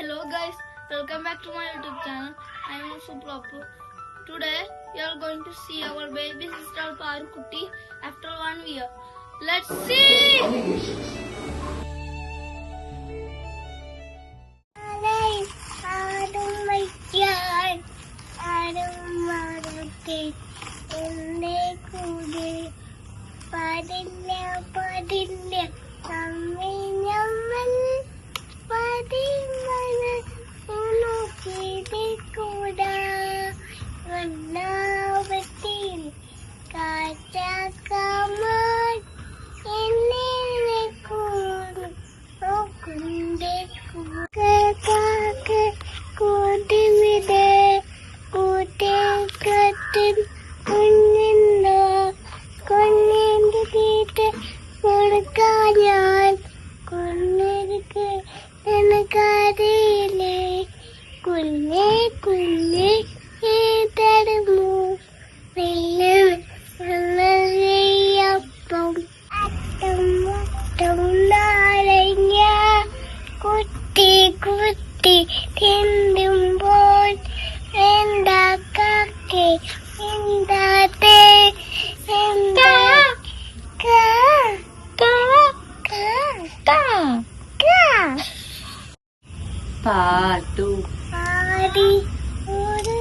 Hello guys, welcome back to my YouTube channel. I am Suprapu. Today we are going to see our baby sister Parukutti after 1 year. Let's see! കുട്ടി തിന്നുമ്പോൾ എന്താക്കേ എന്താത്തേ എന്താ പാട്ടു പാടി ഒരു